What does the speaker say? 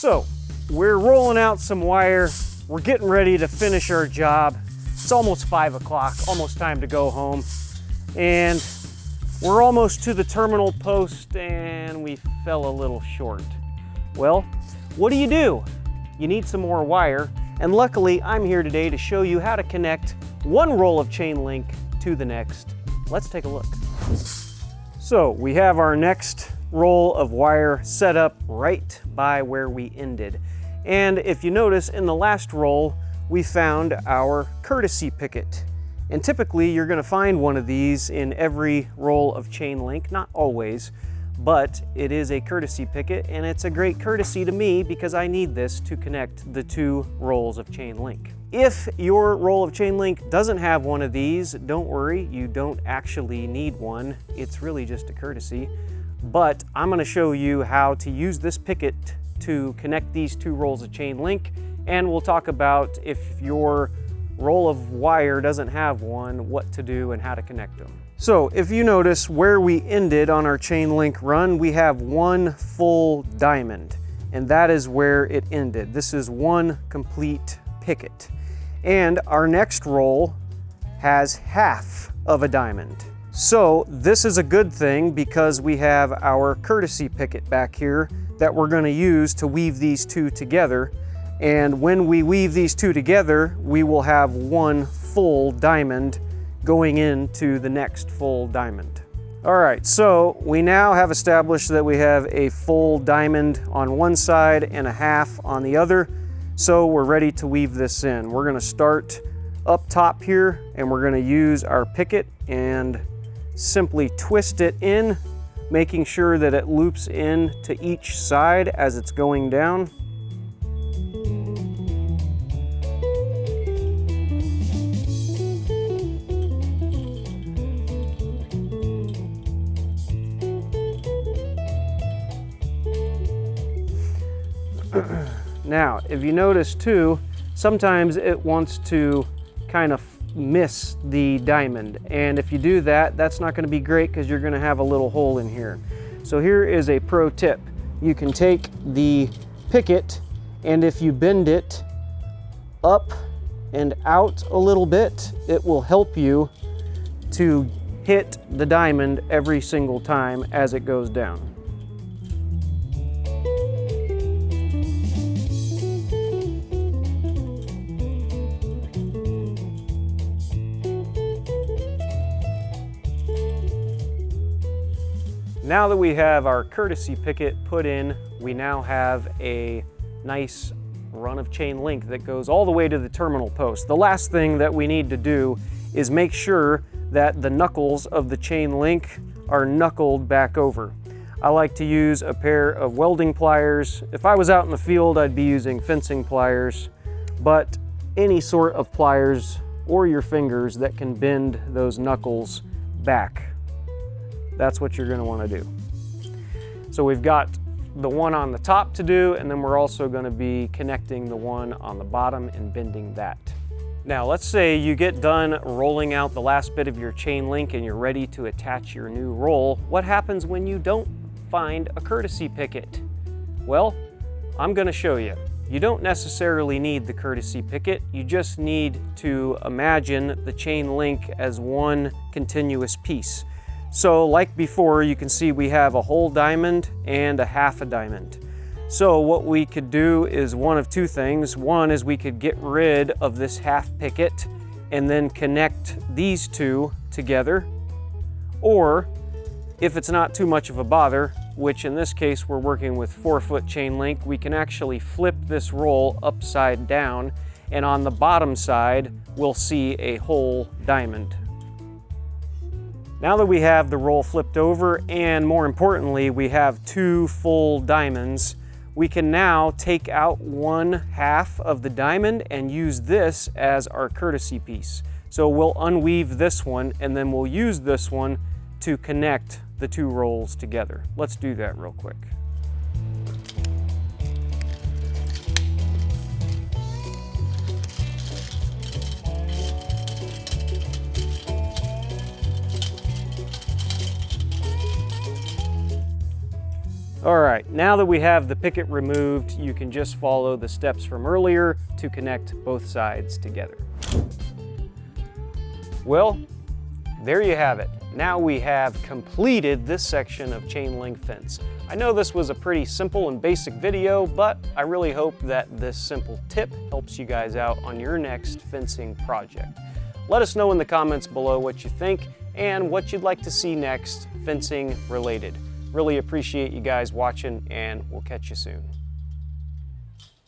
So we're rolling out some wire. We're getting ready to finish our job. It's almost 5 o'clock, almost time to go home. And we're almost to the terminal post and we fell a little short. Well, what do? You need some more wire. And luckily, I'm here today to show you how to connect one roll of chain link to the next. Let's take a look. So we have our next roll of wire set up right by where we ended. And if you notice, in the last roll, we found our courtesy picket. And typically you're going to find one of these in every roll of chain link, not always, but it is a courtesy picket, and it's a great courtesy to me because I need this to connect the two rolls of chain link. If your roll of chain link doesn't have one of these, don't worry, you don't actually need one. It's really just a courtesy. But I'm going to show you how to use this picket to connect these two rolls of chain link, and we'll talk about if your roll of wire doesn't have one, what to do and how to connect them. So if you notice where we ended on our chain link run, we have one full diamond, and that is where it ended. This is one complete picket. And our next roll has half of a diamond. So this is a good thing because we have our courtesy picket back here that we're going to use to weave these two together. And when we weave these two together, we will have one full diamond going into the next full diamond. All right, so we now have established that we have a full diamond on one side and a half on the other. So we're ready to weave this in. We're going to start up top here, and we're going to use our picket and simply twist it in, making sure that it loops in to each side as it's going down. Now, if you notice too, sometimes it wants to kind of miss the diamond. And if you do that, that's not going to be great because you're going to have a little hole in here. So here is a pro tip. You can take the picket, and if you bend it up and out a little bit, it will help you to hit the diamond every single time as it goes down. Now that we have our courtesy picket put in, we now have a nice run of chain link that goes all the way to the terminal post. The last thing that we need to do is make sure that the knuckles of the chain link are knuckled back over. I like to use a pair of welding pliers. If I was out in the field, I'd be using fencing pliers, but any sort of pliers or your fingers that can bend those knuckles back. That's what you're going to want to do. So we've got the one on the top to do, and then we're also going to be connecting the one on the bottom and bending that. Now let's say you get done rolling out the last bit of your chain link and you're ready to attach your new roll. What happens when you don't find a courtesy picket? Well, I'm going to show you. You don't necessarily need the courtesy picket. You just need to imagine the chain link as one continuous piece. So like before, you can see we have a whole diamond and a half a diamond. So what we could do is one of two things. One is we could get rid of this half picket and then connect these two together. Or if it's not too much of a bother, which in this case we're working with 4-foot chain link, we can actually flip this roll upside down, and on the bottom side we'll see a whole diamond. Now that we have the roll flipped over, and more importantly, we have two full diamonds, we can now take out one half of the diamond and use this as our courtesy piece. So we'll unweave this one, and then we'll use this one to connect the two rolls together. Let's do that real quick. All right, now that we have the picket removed, you can just follow the steps from earlier to connect both sides together. Well, there you have it. Now we have completed this section of chain link fence. I know this was a pretty simple and basic video, but I really hope that this simple tip helps you guys out on your next fencing project. Let us know in the comments below what you think and what you'd like to see next fencing related. Really appreciate you guys watching, and we'll catch you soon.